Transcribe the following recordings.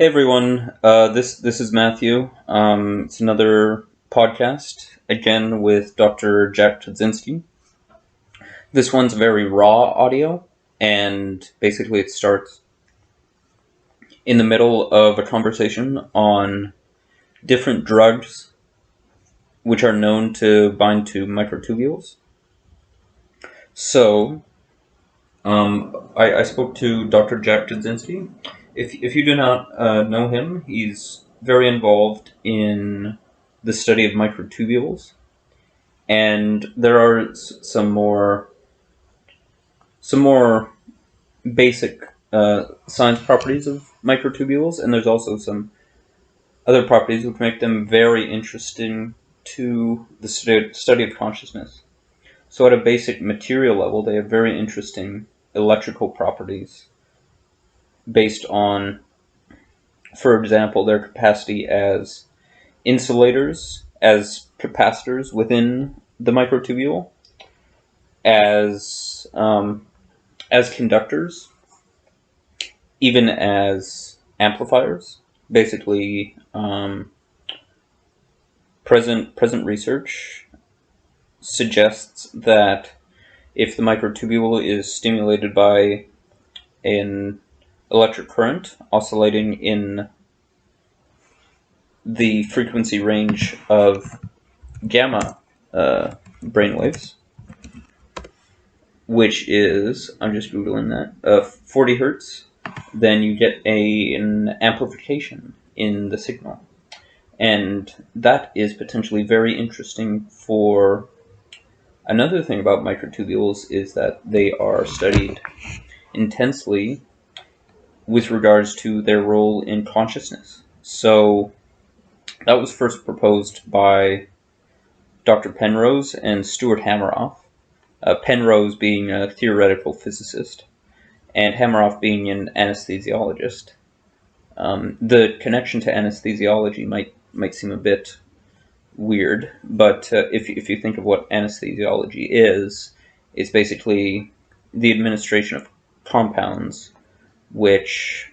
Hey everyone, this is Matthew. It's another podcast again with Dr. Jack Tuszynski. This one's very raw audio, and basically it starts in the middle of a conversation on different drugs which are known to bind to microtubules. So, I spoke to Dr. Jack Tuszynski. If you do not know him, he's very involved in the study of microtubules, and there are some more basic science properties of microtubules, and there's also some other properties which make them very interesting to the study of consciousness. So at a basic material level, they have very interesting electrical properties based on, for example, their capacity as insulators, as capacitors within the microtubule, as conductors, even as amplifiers. Basically, present research suggests that if the microtubule is stimulated by an electric current oscillating in the frequency range of gamma brainwaves, which is, I'm just Googling that, 40 hertz, then you get an amplification in the signal. And that is potentially very interesting for another thing about microtubules is that they are studied intensely with regards to their role in consciousness. So that was first proposed by Dr. Penrose and Stuart Hameroff. Penrose being a theoretical physicist, and Hameroff being an anesthesiologist. The connection to anesthesiology might seem a bit weird, but if you think of what anesthesiology is, it's basically the administration of compounds which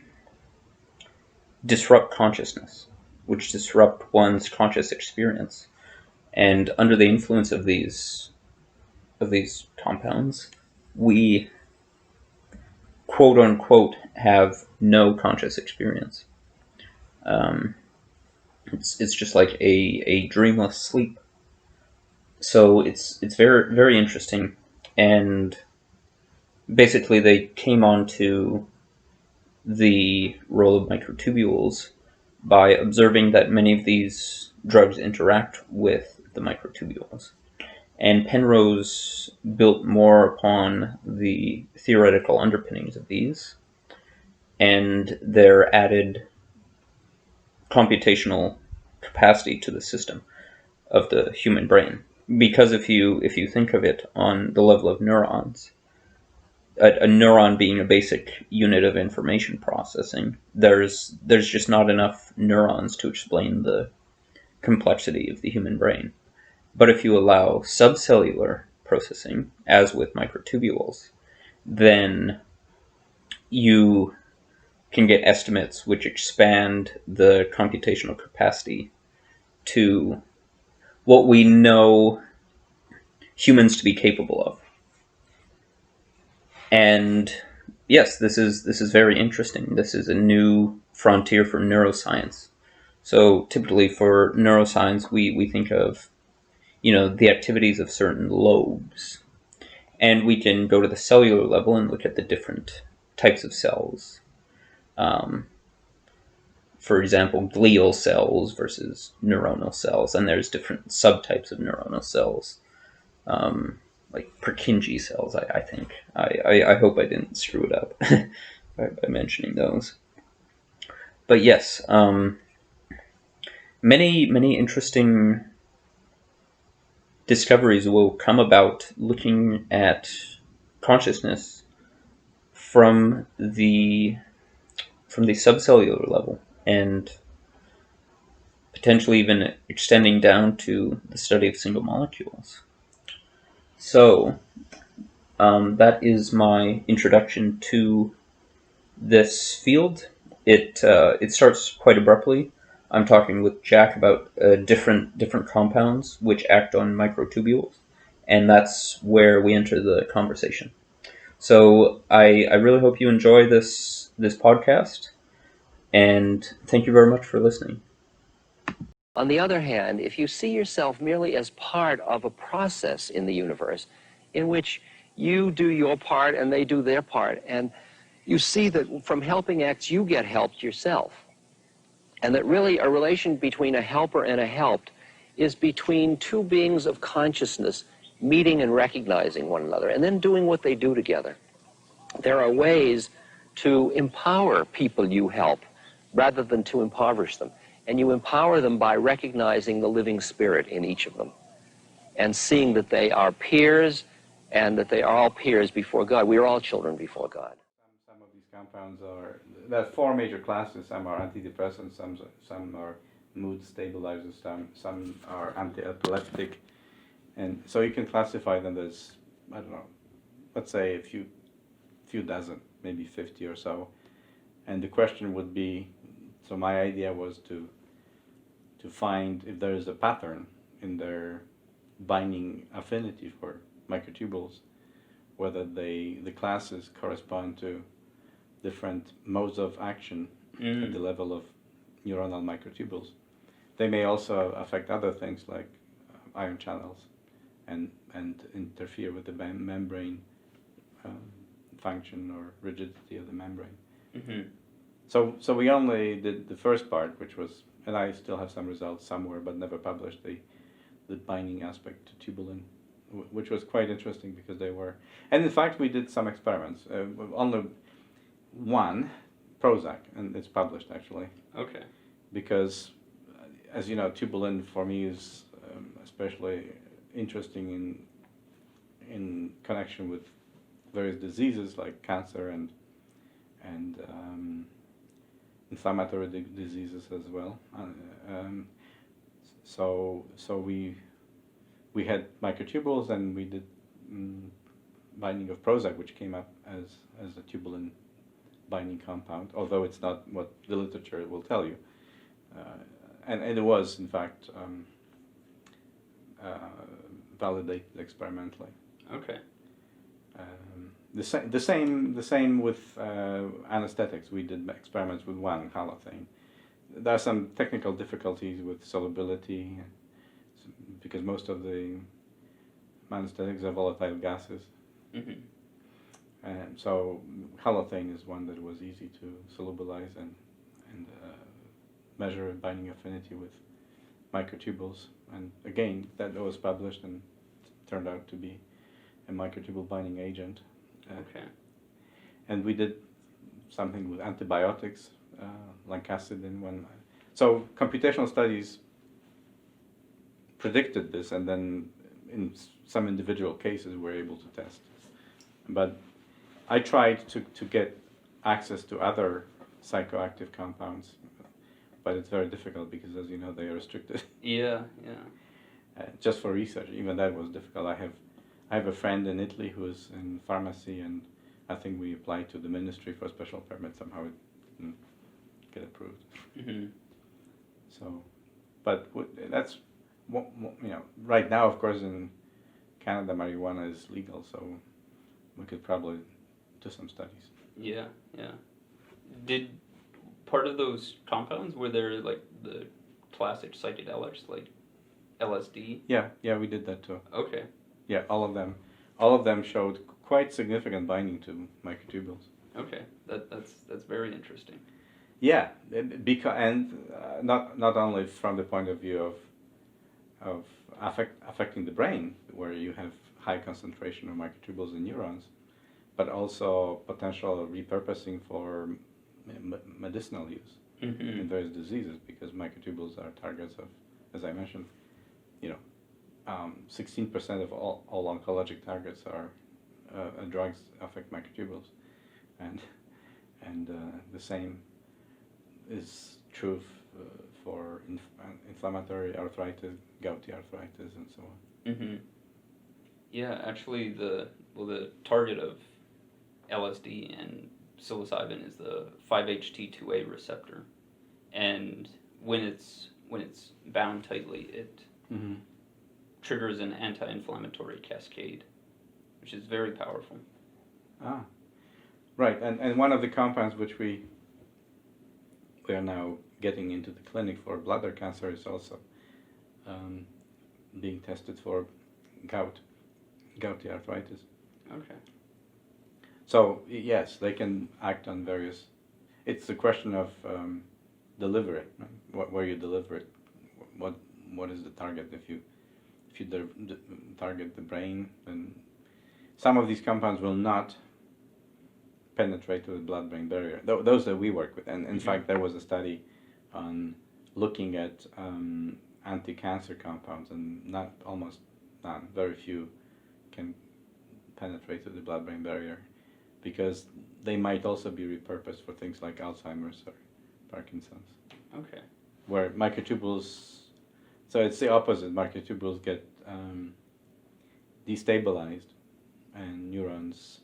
disrupt consciousness, which disrupt one's conscious experience. And under the influence of these compounds, we quote unquote have no conscious experience. It's just like a dreamless sleep. So it's very very interesting, and basically they came on to the role of microtubules by observing that many of these drugs interact with the microtubules. And Penrose built more upon the theoretical underpinnings of these and their added computational capacity to the system of the human brain. Because if you think of it on the level of neurons, a neuron being a basic unit of information processing, there's just not enough neurons to explain the complexity of the human brain. But if you allow subcellular processing, as with microtubules, then you can get estimates which expand the computational capacity to what we know humans to be capable of. And yes, this is very interesting. This is a new frontier for neuroscience. So typically for neuroscience, we think of, the activities of certain lobes. And we can go to the cellular level and look at the different types of cells. For example, glial cells versus neuronal cells. And there's different subtypes of neuronal cells. Like Purkinje cells, I think. I hope I didn't screw it up by mentioning those. But yes, many interesting discoveries will come about looking at consciousness from the subcellular level, and potentially even extending down to the study of single molecules. So that is my introduction to this field, it starts quite abruptly. I'm talking with Jack about different compounds which act on microtubules, and that's where we enter the conversation. So I really hope you enjoy this podcast, and thank you very much for listening. On the other hand, if you see yourself merely as part of a process in the universe in which you do your part and they do their part, and you see that from helping acts you get helped yourself, and that really a relation between a helper and a helped is between two beings of consciousness meeting and recognizing one another and then doing what they do together. There are ways to empower people you help rather than to impoverish them. And you empower them by recognizing the living spirit in each of them and seeing that they are peers and that they are all peers before God. We are all children before God. Some of these compounds there are four major classes. Some are antidepressants, some are mood stabilizers, some are anti-epileptic. And so you can classify them as, I don't know, let's say a few dozen, maybe 50 or so. And the question would be, so my idea was to find if there is a pattern in their binding affinity for microtubules, whether the classes correspond to different modes of action at the level of neuronal microtubules. They may also affect other things like ion channels and interfere with the membrane function or rigidity of the membrane. Mm-hmm. So we only did the first part, which was, and I still have some results somewhere, but never published the binding aspect to tubulin, which was quite interesting because they were, and in fact we did some experiments. Only one, Prozac, and it's published actually. Okay. Because, as you know, tubulin for me is especially interesting in connection with various diseases like cancer and inflammatory diseases as well. So we had microtubules and we did binding of Prozac, which came up as a tubulin binding compound, although it's not what the literature will tell you. And it was, in fact, validated experimentally. Okay. The same with anesthetics. We did experiments with one halothane. There are some technical difficulties with solubility because most of the anesthetics are volatile gases. Mm-hmm. And so halothane is one that was easy to solubilize and measure binding affinity with microtubules. And again, that was published and turned out to be a microtubule binding agent. Okay. And we did something with antibiotics, lancastidin. So computational studies predicted this, and then in some individual cases we're able to test. But I tried to get access to other psychoactive compounds, but it's very difficult because, as you know, they are restricted. Yeah. Just for research, even that was difficult. I have a friend in Italy who is in pharmacy, and I think we applied to the ministry for a special permit. Somehow it didn't get approved. Mm-hmm. So, but that's right now, of course, in Canada, marijuana is legal, so we could probably do some studies. Yeah. Did part of those compounds, were there like the classic psychedelics like LSD? Yeah, we did that too. Okay. Yeah, all of them showed quite significant binding to microtubules. Okay, that's very interesting. Yeah, because not only from the point of view of affecting the brain, where you have high concentration of microtubules in neurons, but also potential repurposing for medicinal use in various diseases, because microtubules are targets of, as I mentioned, 16% of all oncologic targets are drugs affect microtubules, and the same is true for inflammatory arthritis, gouty arthritis, and so on. Mm-hmm. Yeah, actually, the target of LSD and psilocybin is the 5-HT2A receptor, and when it's bound tightly, it triggers an anti-inflammatory cascade, which is very powerful. Ah, right. And one of the compounds which we are now getting into the clinic for bladder cancer is also being tested for gouty arthritis. Okay. So yes, they can act on various. It's a question of delivery, right? Where you deliver it, what is the target? If you target the brain, then some of these compounds will not penetrate to the blood-brain barrier. Those that we work with, and in fact, there was a study on looking at anti-cancer compounds, and almost none, very few, can penetrate to the blood-brain barrier, because they might also be repurposed for things like Alzheimer's or Parkinson's. Okay. Where microtubules, so it's the opposite. Microtubules get destabilized, and neurons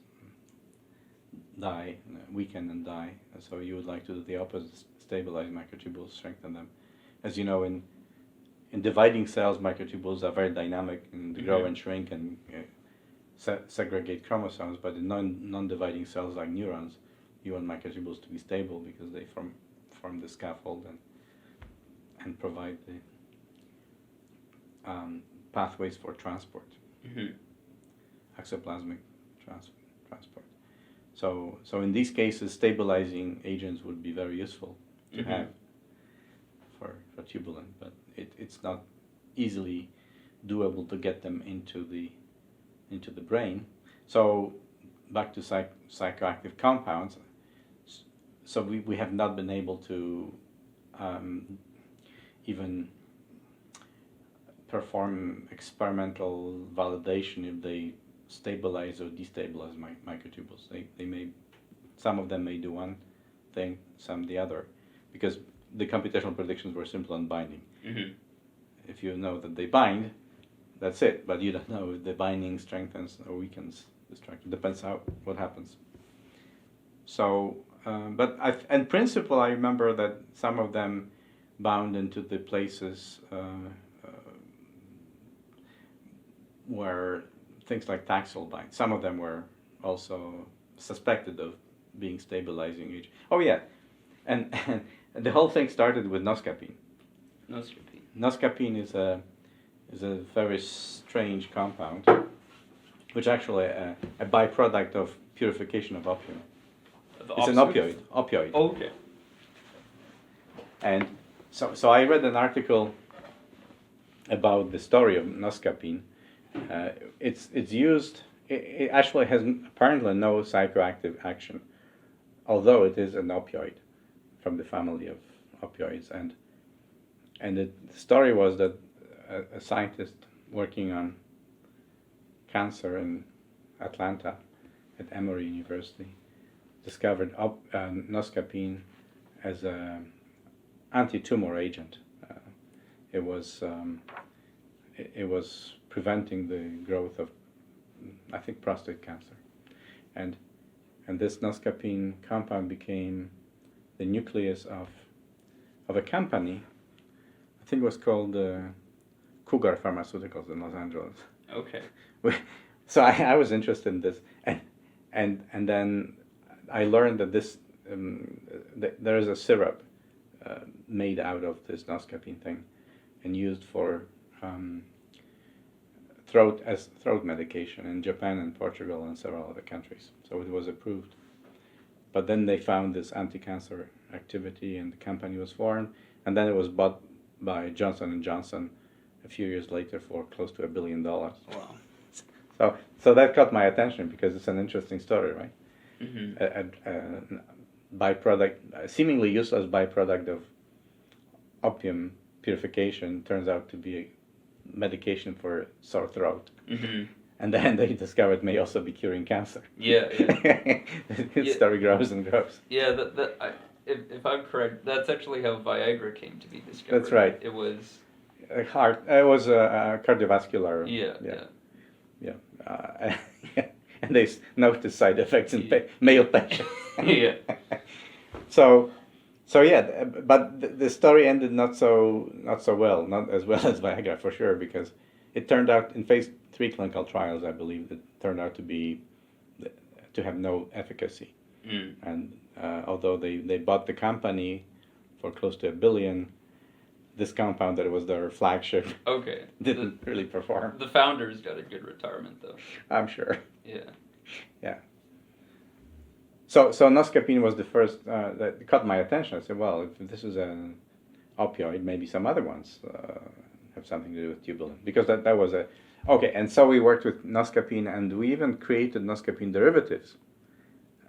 die, weaken and die. So you would like to do the opposite: stabilize microtubules, strengthen them. As you know, in dividing cells, microtubules are very dynamic and they grow and shrink and segregate chromosomes. But in non-dividing cells like neurons, you want microtubules to be stable because they form the scaffold and provide the pathways for transport, exoplasmic transport. So in these cases, stabilizing agents would be very useful to have for tubulin, but it's not easily doable to get them into the brain. So back to psychoactive compounds. So we have not been able to even perform experimental validation if they stabilize or destabilize microtubules. They may, some of them may do one thing, some the other, because the computational predictions were simple on binding. If you know that they bind, that's it. But you don't know if the binding strengthens or weakens the structure. Depends what happens. So, but in principle, I remember that some of them bound into the places where things like Taxol bind. Some of them were also suspected of being stabilizing agent. Oh yeah, and the whole thing started with noscapine. Noscapine is a very strange compound, which actually a byproduct of purification of opium. It's an opioid. Oh, okay. And so I read an article about the story of noscapine. It's used. It actually has apparently no psychoactive action, although it is an opioid from the family of opioids. And the story was that a scientist working on cancer in Atlanta at Emory University discovered noscapine as an anti-tumor agent. It was preventing the growth of, I think, prostate cancer, and this noscapine compound became the nucleus of a company. I think it was called Cougar Pharmaceuticals in Los Angeles. Okay. So I was interested in this, and then I learned that this there is a syrup made out of this noscapine thing, and used for throat medication in Japan and Portugal and several other countries. So it was approved. But then they found this anti-cancer activity, and the company was formed, and then it was bought by Johnson & Johnson a few years later for close to $1 billion. Wow. So that caught my attention because it's an interesting story, right? A byproduct, a seemingly useless byproduct of opium purification turns out to be a medication for sore throat. And then they discovered it may also be curing cancer. Yeah. The story grows and grows. Yeah, if I'm correct, that's actually how Viagra came to be discovered. That's right. It was It was a cardiovascular. Yeah. and they noticed side effects in male patients. Yeah. So yeah, but the story ended not so well, not as well as Viagra for sure, because it turned out in phase 3 clinical trials, I believe, it turned out to have no efficacy. And although they bought the company for close to $1 billion, this compound that was their flagship Okay. didn't really perform. The founders got a good retirement, though. I'm sure. Yeah. Yeah. So noscapine was the first that caught my attention. I said, well, if this is an opioid, maybe some other ones have something to do with tubulin, because that was a okay. And so we worked with noscapine, and we even created noscapine derivatives.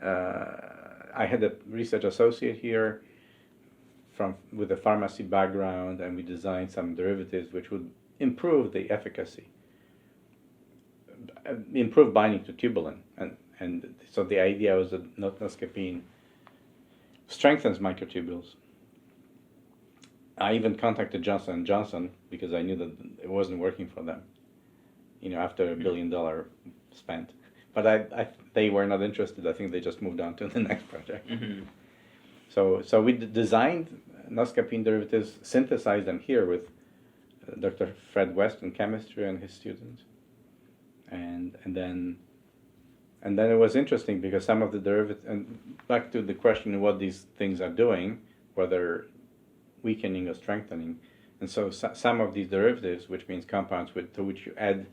I had a research associate here with a pharmacy background, and we designed some derivatives which would improve the efficacy, improve binding to tubulin, and so the idea was that noscapine strengthens microtubules. I even contacted Johnson & Johnson because I knew that it wasn't working for them, after $1 billion spent. But they were not interested. I think they just moved on to the next project. Mm-hmm. So we designed noscapine derivatives, synthesized them here with Dr. Fred West in chemistry and his students. And then it was interesting because some of the derivatives, and back to the question of what these things are doing, whether weakening or strengthening, and so some of these derivatives, which means compounds to which you add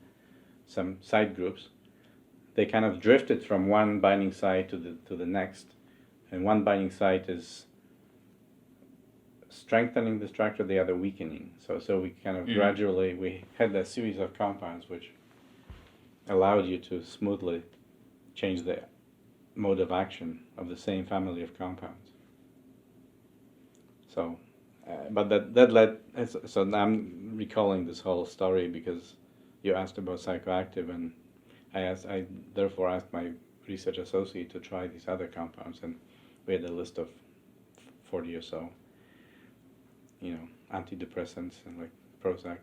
some side groups, they kind of drifted from one binding site to the next, and one binding site is strengthening the structure, the other weakening. So we kind of gradually, we had a series of compounds which allowed you to smoothly change the mode of action of the same family of compounds. So, but that led, so now I'm recalling this whole story because you asked about psychoactive, and I therefore asked my research associate to try these other compounds, and we had a list of 40 or so, antidepressants and like Prozac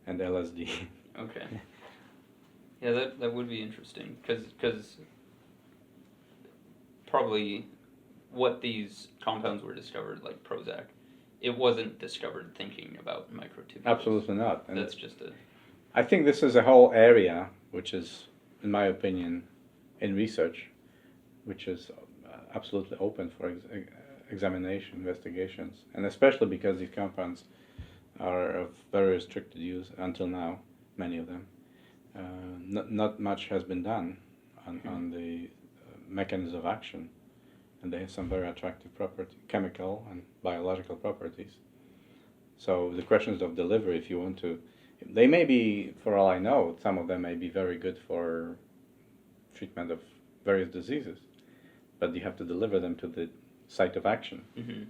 and LSD. Okay. Yeah, that would be interesting because probably what these compounds were discovered, like Prozac, it wasn't discovered thinking about microtubules. Absolutely not. And that's just I think this is a whole area which is, in my opinion, in research, which is absolutely open for examination, investigations, and especially because these compounds are of very restricted use until now, many of them. Not much has been done on the mechanism of action, and they have some very attractive chemical and biological properties. So the questions of delivery, if you want to, they may be, for all I know, some of them may be very good for treatment of various diseases, but you have to deliver them to the site of action. Mm-hmm.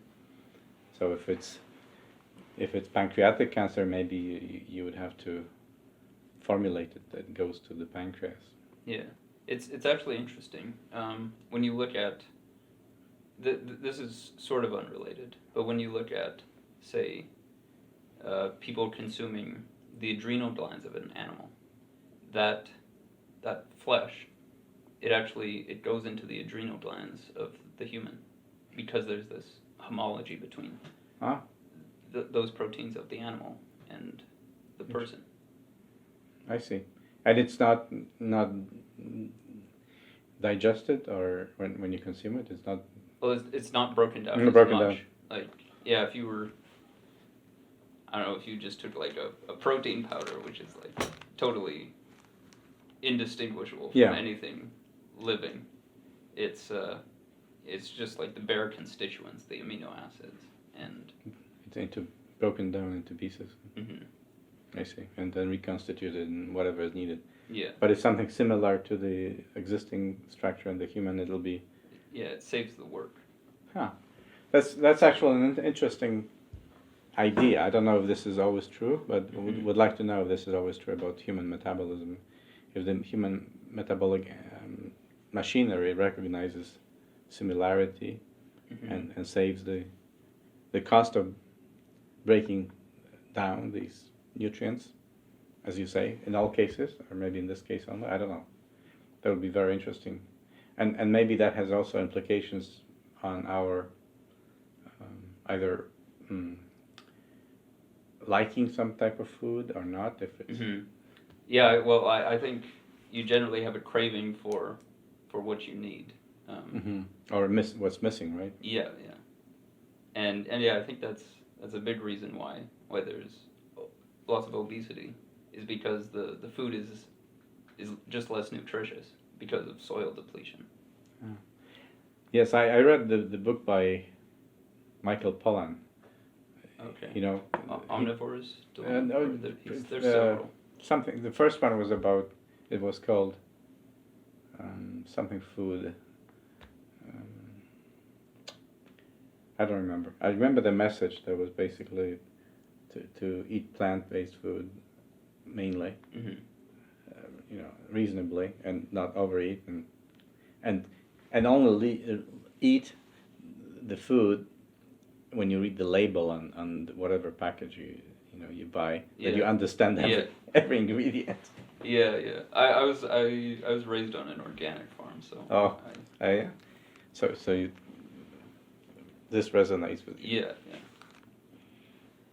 So if it's pancreatic cancer, maybe you would have to formulate it that goes to the pancreas. Yeah, it's actually interesting when you look at this is sort of unrelated, but when you look at, say, people consuming the adrenal glands of an animal, that flesh, it goes into the adrenal glands of the human because there's this homology between those proteins of the animal and the person. I see. And it's not digested, or when you consume it, it's not. Well, it's not broken down Not as broken much. down. Like, yeah, if you were, I don't know, if you just took like a protein powder, which is like totally indistinguishable from anything living, it's just like the bare constituents, the amino acids, and it's broken down into pieces. Mm-hmm. I see, and then reconstituted in whatever is needed. Yeah. But if something similar to the existing structure in the human, it'll be. Yeah, it saves the work. Huh. That's actually an interesting idea. I don't know if this is always true, but would like to know if this is always true about human metabolism. If the human metabolic machinery recognizes similarity and saves the cost of breaking down these nutrients, as you say, in all cases, or maybe in this case only, I don't know. That would be very interesting, and maybe that has also implications on our either liking some type of food or not. If it's Yeah, well, I think you generally have a craving for what you need. Or what's missing, right? Yeah, yeah, and yeah, I think that's a big reason why there's lots of obesity, is because the food is just less nutritious because of soil depletion. Yes, I read the book by Michael Pollan. Okay. You know, Omnivores. no, There's several. something. The first one was about. It was called something food. I don't remember. I remember the message that was basically to eat plant-based food mainly, reasonably, and not overeat, and only eat the food when you read the label on whatever package you buy, that you understand every ingredient. Yeah, yeah. I was raised on an organic farm, so. Oh, yeah. So you. This resonates with you. Yeah,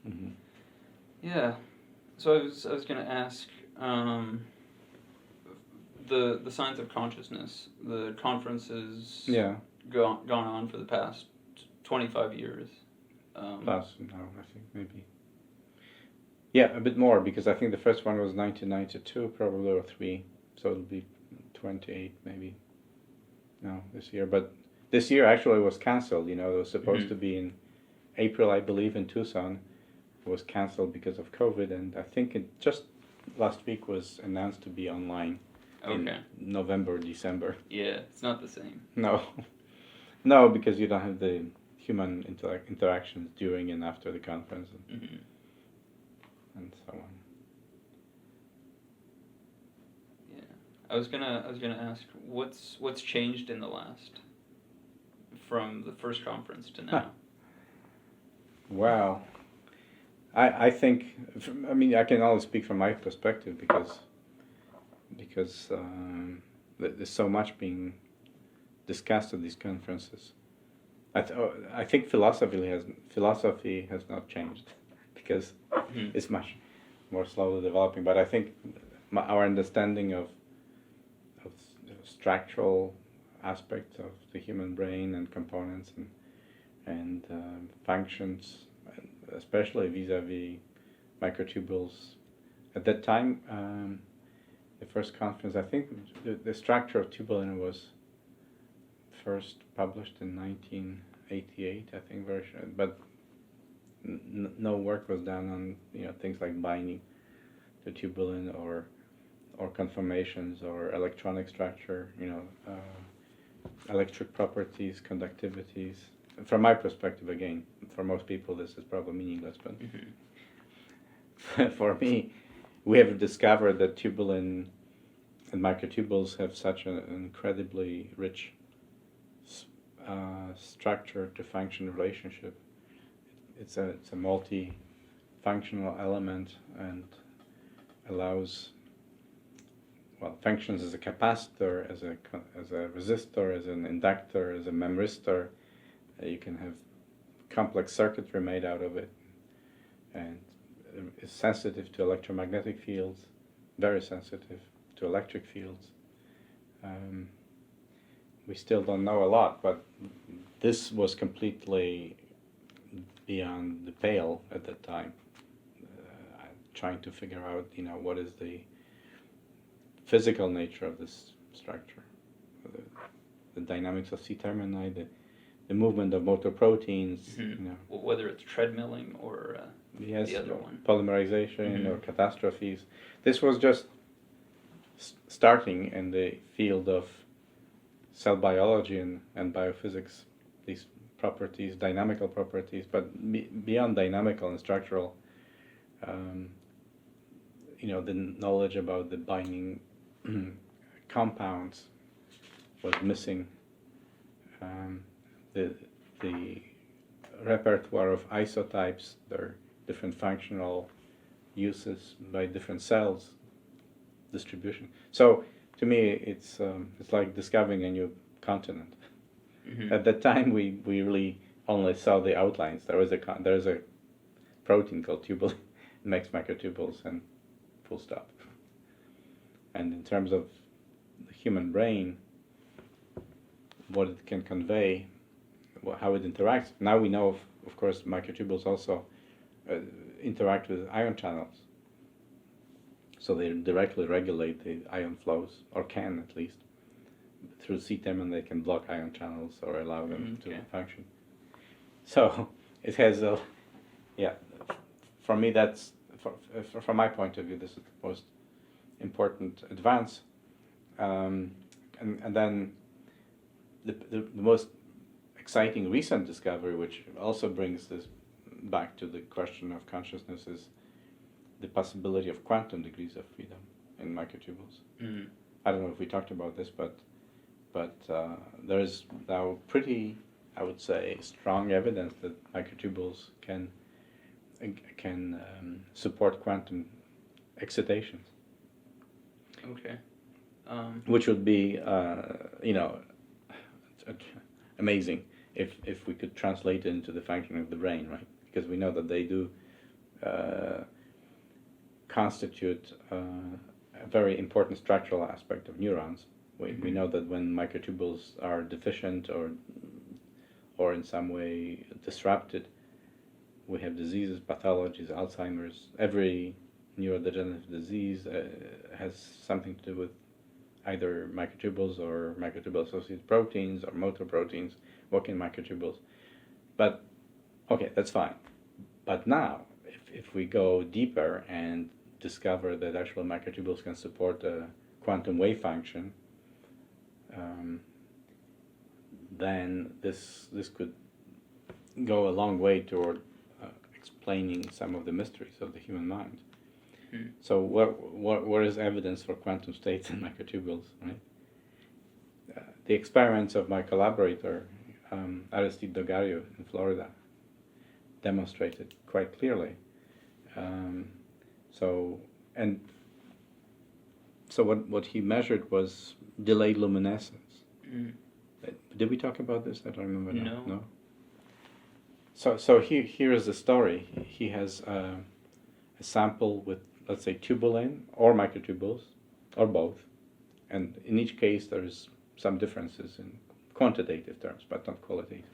yeah. Yeah. So I was going to ask, the science of consciousness. The conference has gone on for the past 25 years. Plus now, I think maybe. Yeah, a bit more, because I think the first one was 1992, probably, or 3. So it'll be 28 maybe now this year. But this year actually was cancelled. It was supposed to be in April, I believe, in Tucson. It was cancelled because of COVID, and I think it just last week was announced to be online in November, December. Yeah, it's not the same. No, because you don't have the human interactions during and after the conference, and so on. Yeah, I was gonna ask what's changed in the last, from the first conference to now. Wow. I think, I can only speak from my perspective, because there's so much being discussed at these conferences. I think philosophy has not changed, because it's much more slowly developing. But I think our understanding of structural aspects of the human brain and components and functions, especially vis-a-vis microtubules. At that time, the first conference, I think the structure of tubulin was first published in 1988, I think, version, but no work was done on things like binding the tubulin or conformations or electronic structure, electric properties, conductivities. From my perspective, again, for most people this is probably meaningless, but for me, we have discovered that tubulin and microtubules have such an incredibly rich structure to function relationship. It's a multi-functional element, and allows, functions as a capacitor, as a resistor, as an inductor, as a memristor. You can have complex circuitry made out of it, and is sensitive to electromagnetic fields, very sensitive to electric fields. We still don't know a lot, but this was completely beyond the pale at that time. Trying to figure out, what is the physical nature of this structure, the dynamics of C-termini, the movement of motor proteins, whether it's treadmilling or the other one, polymerization or catastrophes. This was just starting in the field of cell biology and biophysics, these properties, dynamical properties, but beyond dynamical and structural, the knowledge about the binding compounds was missing. The repertoire of isotypes, their different functional uses by different cells, distribution. So to me, it's like discovering a new continent. Mm-hmm. At that time, we really only saw the outlines. There is a protein called tubulin, makes microtubules, and full stop. And in terms of the human brain, what it can convey, how it interacts. Now we know, of course, microtubules also interact with ion channels. So they directly regulate the ion flows, or can at least, through CTEM, and they can block ion channels or allow them to function. So it has a, yeah, for me that's, from my point of view, this is the most important advance. And then the most exciting recent discovery, which also brings this back to the question of consciousness, is the possibility of quantum degrees of freedom in microtubules. Mm. I don't know if we talked about this, but there is now pretty, I would say, strong evidence that microtubules can support quantum excitations. Okay. Which would be, amazing if we could translate it into the function of the brain, right? Because we know that they do constitute a very important structural aspect of neurons. We know that when microtubules are deficient or in some way disrupted, we have diseases, pathologies, Alzheimer's. Every neurodegenerative disease has something to do with either microtubules or microtubule-associated proteins or motor proteins working microtubules. But, okay, that's fine. But now, if we go deeper and discover that actual microtubules can support a quantum wave function, then this could go a long way toward explaining some of the mysteries of the human mind. Hmm. So what is evidence for quantum states in microtubules, right? The experiments of my collaborator, Aristide Dogario in Florida, demonstrated quite clearly. So what he measured was delayed luminescence. Mm. Did we talk about this? I don't remember now. No. So here is the story. He has a sample with, let's say, tubulin or microtubules, or both. And in each case, there is some differences in quantitative terms, but not qualitative.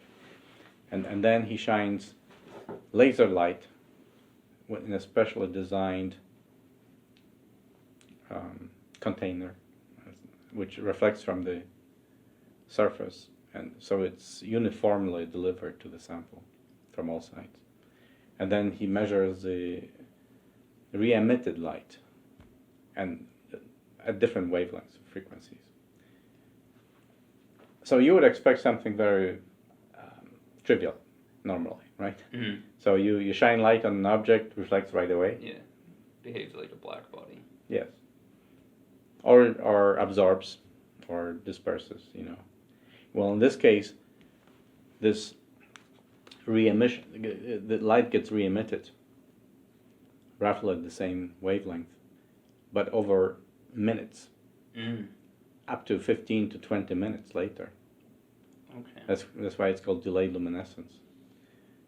And then he shines laser light in a specially designed container, which reflects from the surface, and so it's uniformly delivered to the sample from all sides. And then he measures the re-emitted light and at different wavelengths, frequencies. So you would expect something very trivial normally, right? Mm-hmm. So you shine light on an object, reflects right away. Yeah, behaves like a black body. Yes. Or absorbs or disperses, Well, in this case, this re-emission, the light gets re-emitted roughly at the same wavelength, but over minutes, up to 15 to 20 minutes later. Okay. That's why it's called delayed luminescence.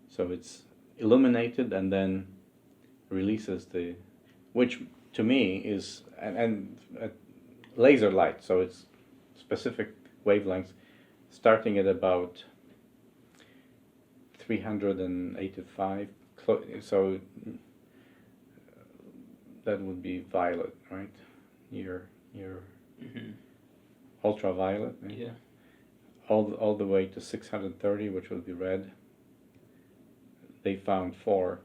So it's illuminated and then releases which to me is and laser light. So it's specific wavelengths, starting at about 385. So that would be violet, right? Your ultraviolet. Right? Yeah. All the way to 630, which would be red. They found four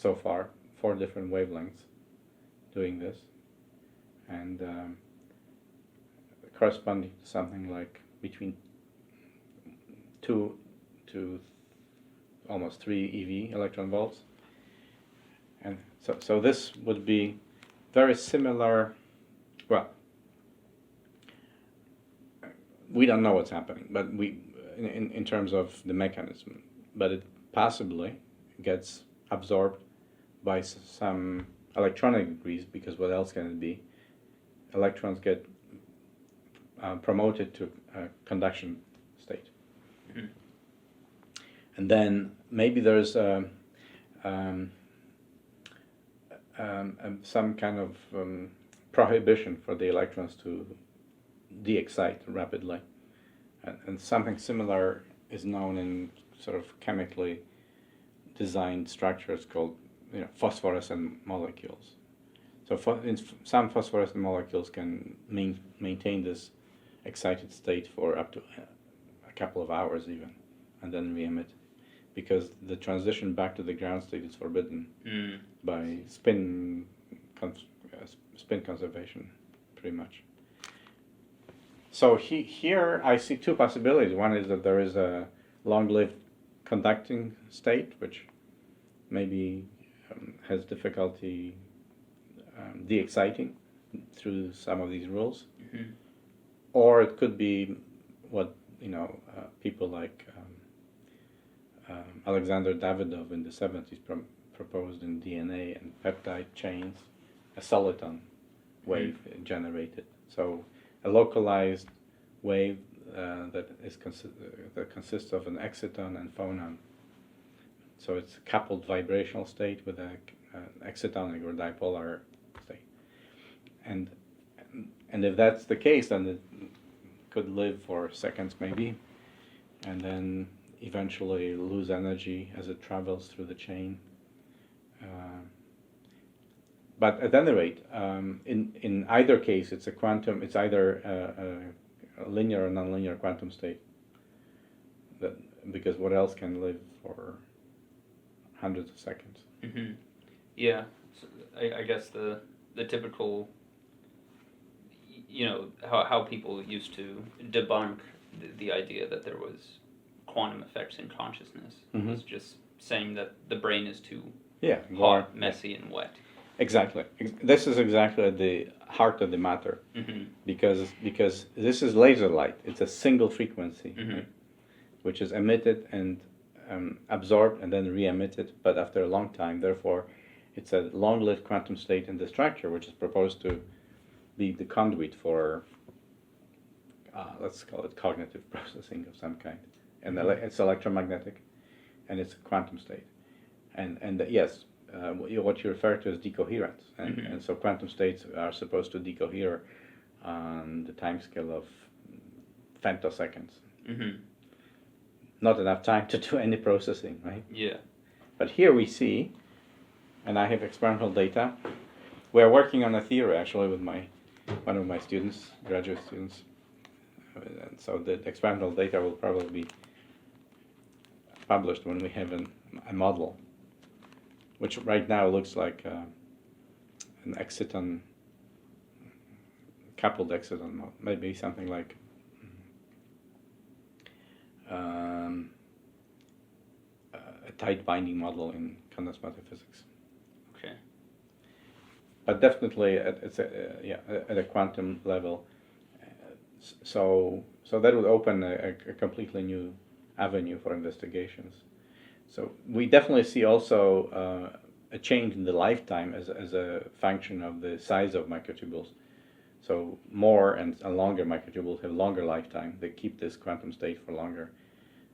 different wavelengths doing this, and corresponding to something like between 2 to almost 3 eV electron volts. And so this would be very similar. Well, we don't know what's happening, but in terms of the mechanism, but it possibly gets absorbed by some electronic degrees, because what else can it be? Electrons get promote it to a conduction state. Mhm. And then maybe there's some kind of prohibition for the electrons to de-excite rapidly. And something similar is known in sort of chemically designed structures called phosphorescent molecules. So some phosphorescent molecules can maintain this excited state for up to a couple of hours even, and then re-emit, because the transition back to the ground state is forbidden by spin conservation, pretty much. So here I see two possibilities. One is that there is a long-lived conducting state, which maybe has difficulty de-exciting through some of these rules. Mm-hmm. Or it could be what people like Alexander Davidov in the 70s proposed in DNA and peptide chains, a soliton wave generated. So a localized wave that consists of an exciton and phonon. So it's a coupled vibrational state with an excitonic or dipolar state. And if that's the case, then it could live for seconds maybe, and then eventually lose energy as it travels through the chain. But at any rate, in either case, it's either a linear or nonlinear quantum state. Because what else can live for hundreds of seconds? Mm-hmm. Yeah, so I guess the typical, how people used to debunk the idea that there was quantum effects in consciousness was just saying that the brain is too hot, messy, and wet. Exactly. This is exactly at the heart of the matter, because this is laser light. It's a single frequency, right? Which is emitted and absorbed and then re-emitted, but after a long time. Therefore, it's a long-lived quantum state in the structure, which is proposed to be the conduit for, let's call it cognitive processing of some kind. And it's electromagnetic, and it's a quantum state. And yes, what you refer to as decoherence. And so quantum states are supposed to decohere on the time scale of femtoseconds. Not enough time to do any processing, right? Yeah. But here we see, and I have experimental data. We're working on a theory actually with one of my students, graduate students. And so the experimental data will probably be published when we have a model, which right now looks like an exciton, coupled exciton model, maybe something like a tight binding model in condensed matter physics. Okay. But definitely at a quantum level. So that would open a completely new avenue for investigations. So we definitely see also a change in the lifetime as a function of the size of microtubules. So more and longer microtubules have longer lifetime. They keep this quantum state for longer.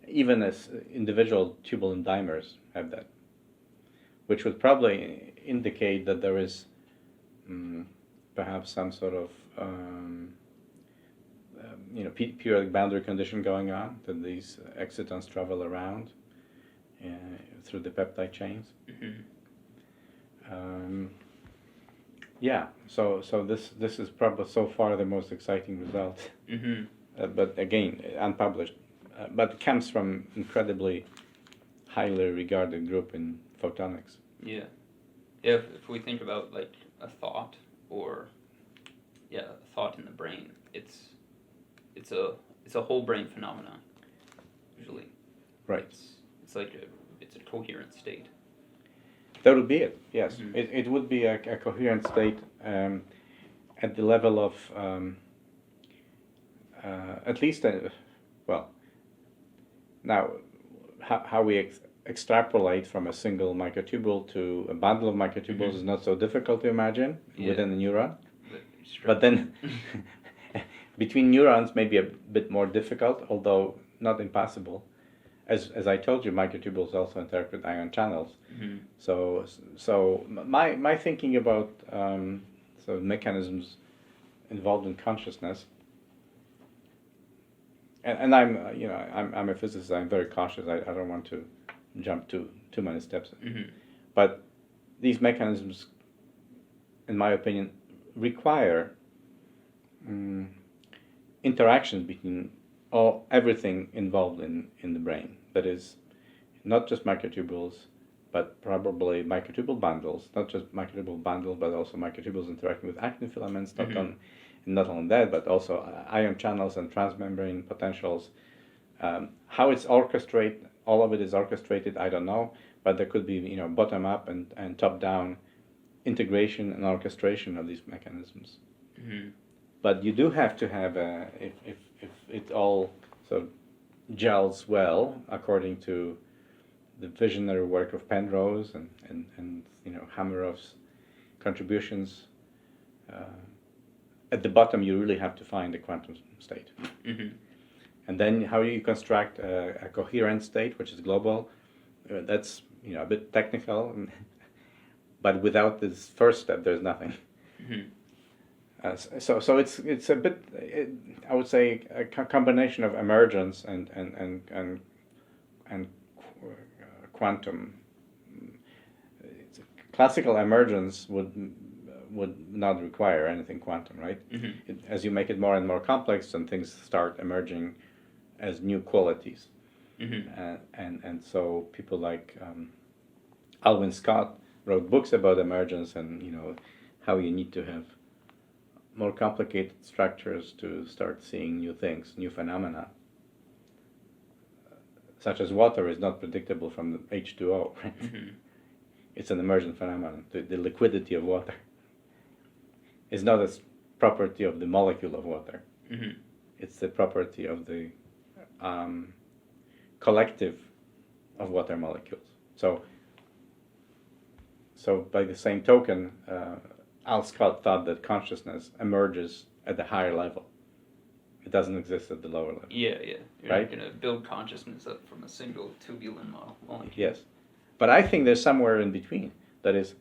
Even as individual tubule dimers have that, which would probably indicate that there is perhaps some sort of periodic boundary condition going on, that these excitons travel around through the peptide chains. So this is probably so far the most exciting result. But again, unpublished. But it comes from incredibly highly regarded group in photonics. Yeah. If we think about like a thought or a thought in the brain, it's a whole brain phenomenon usually. Right. It's like it's a coherent state. That would be it. Yes, it would be a coherent state at the level of at least now how we extrapolate from a single microtubule to a bundle of microtubules is not so difficult to imagine within a neuron. But then Between neurons, maybe a bit more difficult, although not impossible. As I told you, microtubules also interpret ion channels. Mm-hmm. So my thinking about mechanisms involved in consciousness, and I'm a physicist. I'm very cautious. I don't want to jump too many steps. Mm-hmm. But these mechanisms, in my opinion, require interactions between everything involved in the brain. That is, not just microtubules, but probably microtubule bundles. Not just microtubule bundles, but also microtubules interacting with actin filaments. Not only that, but also ion channels and transmembrane potentials. How it's orchestrated, all of it is orchestrated, I don't know. But there could be, bottom up and top down integration and orchestration of these mechanisms. Mm-hmm. But you do have to have if it all sort of gels well according to the visionary work of Penrose and Hameroff's contributions. At the bottom, you really have to find a quantum state. Mm-hmm. And then how you construct a coherent state, which is global, that's a bit technical. But without this first step, there's nothing. Mm-hmm. So it's a bit, I would say, a combination of emergence and quantum. Classical emergence would not require anything quantum, right? Mm-hmm. As you make it more and more complex, and things start emerging as new qualities. Mm-hmm. And so people like Alwyn Scott wrote books about emergence and how you need to have more complicated structures to start seeing new things, new phenomena, such as water is not predictable from the H2O, right? Mm-hmm. It's an emergent phenomenon. The liquidity of water is not a property of the molecule of water. Mm-hmm. It's the property of the collective of water molecules. So by the same token, Al Scott thought that consciousness emerges at the higher level. It doesn't exist at the lower level. Yeah. You're right? not going to build consciousness up from a single tubulin molecule. Yes. But I think there's somewhere in between. That is,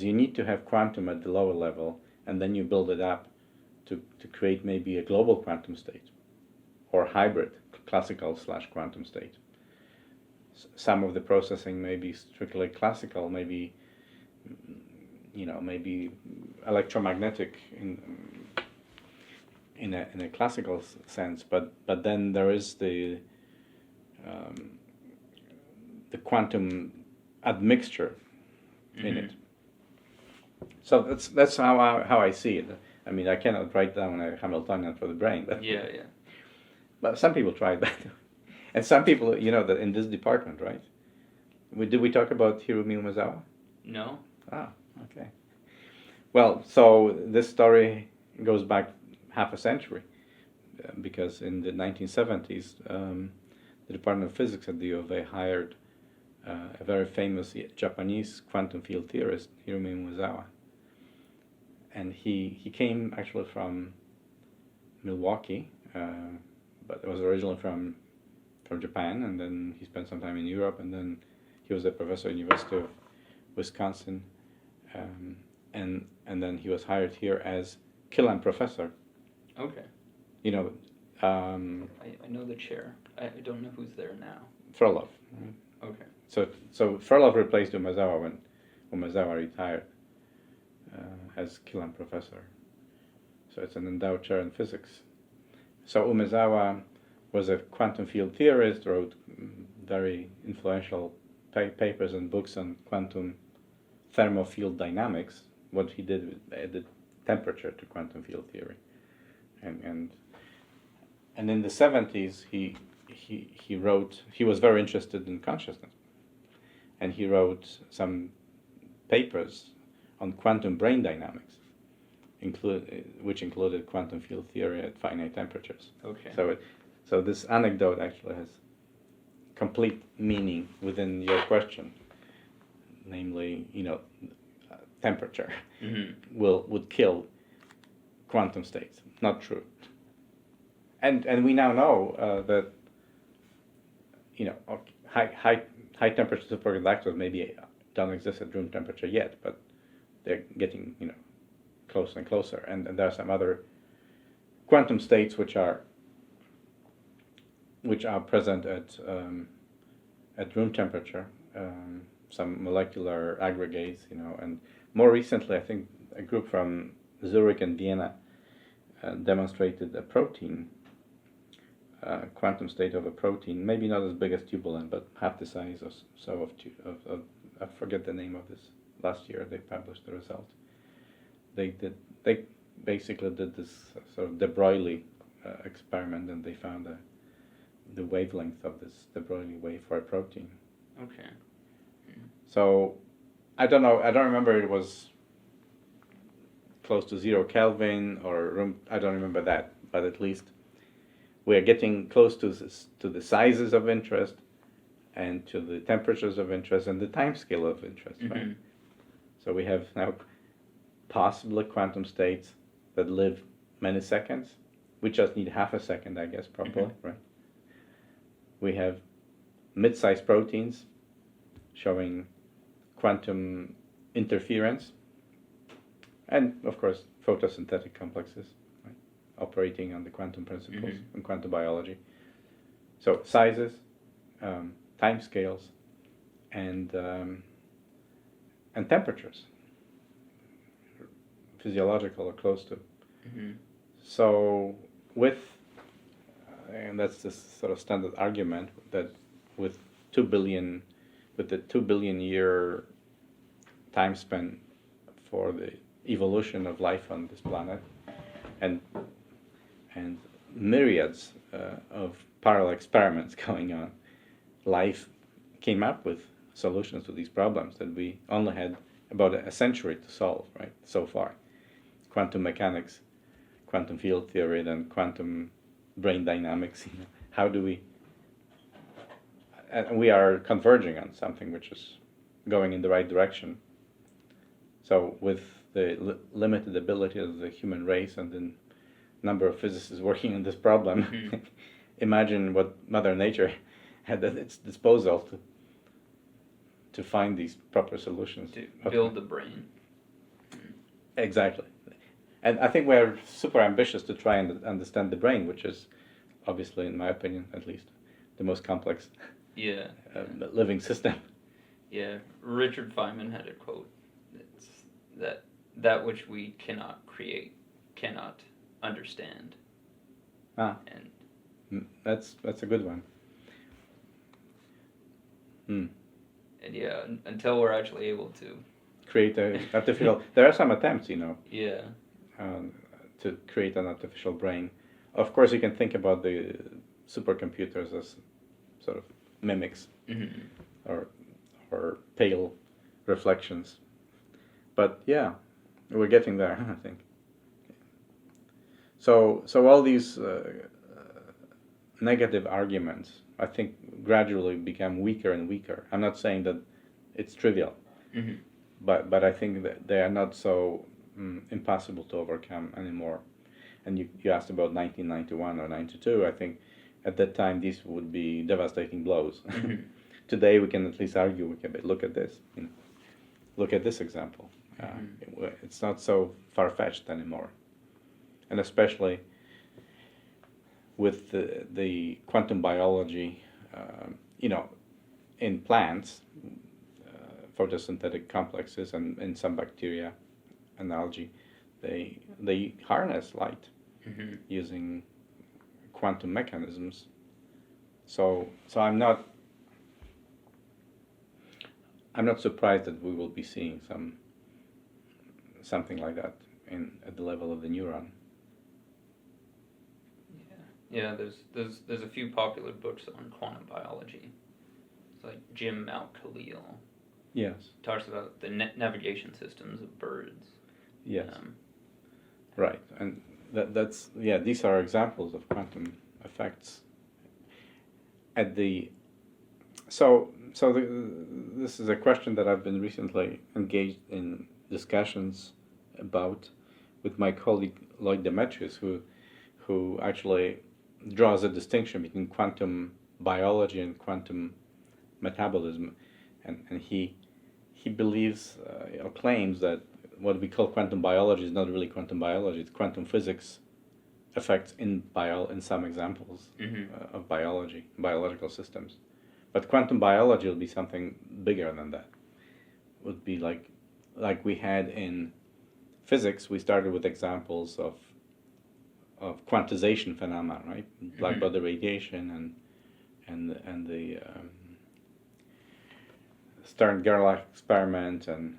you need to have quantum at the lower level, and then you build it up to create maybe a global quantum state, or hybrid, classical/quantum state. Some of the processing may be strictly classical, maybe electromagnetic in a classical sense, but then there is the quantum admixture in it. So that's how I see it. I mean, I cannot write down a Hamiltonian for the brain, but but some people try that, and some people that in this department, right? Did we talk about Hirumi Umezawa? No. Ah, okay. Well, so this story goes back half a century, because in the 1970s, the Department of Physics at the U of A hired a very famous Japanese quantum field theorist, Hirumi Umezawa. And he came actually from Milwaukee, but was originally from Japan, and then he spent some time in Europe, and then he was a professor at the University of Wisconsin, and then he was hired here as Killam professor. Okay. I know the chair. I don't know who's there now. Frolov. Right? Okay. So Frolov replaced Umezawa when Umezawa retired as Killam professor. So it's an endowed chair in physics. So Umezawa was a quantum field theorist, wrote very influential papers and books on quantum thermofield dynamics, what he did added temperature to quantum field theory. And in the 70s he wrote, he was very interested in consciousness, and he wrote some papers on quantum brain dynamics, which included quantum field theory at finite temperatures. Okay. So this anecdote actually has complete meaning within your question, namely, temperature would kill quantum states. Not true. and we now know that high temperature superconductors maybe don't exist at room temperature yet, but they're getting closer and closer, and there are some other quantum states which are present at room temperature, some molecular aggregates, and more recently I think a group from Zurich and Vienna demonstrated a protein, quantum state of a protein, maybe not as big as tubulin, but half the size or so of I forget the name of this. Last year they published the result. They basically did this sort of de Broglie experiment, and they found the wavelength of this de Broglie wave for a protein. Okay. So I don't know. I don't remember it was close to 0 Kelvin or room. I don't remember that, but at least we are getting close to the sizes of interest and to the temperatures of interest and the time scale of interest, right? So we have now possibly quantum states that live many seconds. We just need half a second, I guess, probably, right? We have mid-sized proteins showing quantum interference, and of course photosynthetic complexes, right, operating on the quantum principles in quantum biology. So sizes, time scales, and temperatures, physiological or close to. So and that's this sort of standard argument that with the 2 billion year time span for the evolution of life on this planet, and myriads of parallel experiments going on, life came up with solutions to these problems that we only had about a century to solve, right, so far. Quantum mechanics, quantum field theory, then quantum brain dynamics. How do we... And we are converging on something which is going in the right direction. So with the limited ability of the human race and the number of physicists working on this problem, imagine what Mother Nature had at its disposal to find these proper solutions. To build the brain. Exactly. And I think we're super ambitious to try and understand the brain, which is obviously, in my opinion at least, the most complex living system. Yeah, Richard Feynman had a quote. It's that which we cannot create cannot understand. And that's a good one. And until we're actually able to create a artificial. There are some attempts, Yeah. To create an artificial brain. Of course, you can think about the supercomputers as sort of mimics or pale reflections. But yeah, we're getting there, I think. So all these negative arguments, I think, gradually become weaker and weaker. I'm not saying that it's trivial, but I think that they are not so impossible to overcome anymore. And you asked about 1991 or 92. I think at that time these would be devastating blows. Today we can at least argue. We can look at this. Look at this example. It's not so far-fetched anymore, and especially with the quantum biology, in plants, photosynthetic complexes, and in some bacteria and algae, they harness light using quantum mechanisms. So I'm not surprised that we will be seeing something like that at the level of the neuron. Yeah, there's a few popular books on quantum biology. It's like Jim Al-Khalil. Yes. Talks about the navigation systems of birds. Yes. Right, and that's these are examples of quantum effects. This is a question that I've been recently engaged in discussions about with my colleague Lloyd Demetrius, who actually draws a distinction between quantum biology and quantum metabolism, and he believes or claims that what we call quantum biology is not really quantum biology; it's quantum physics effects in some examples of biological systems. But quantum biology will be something bigger than that. Would be like we had in physics. We started with examples of quantization phenomena, right? Black body radiation and the Stern-Gerlach experiment and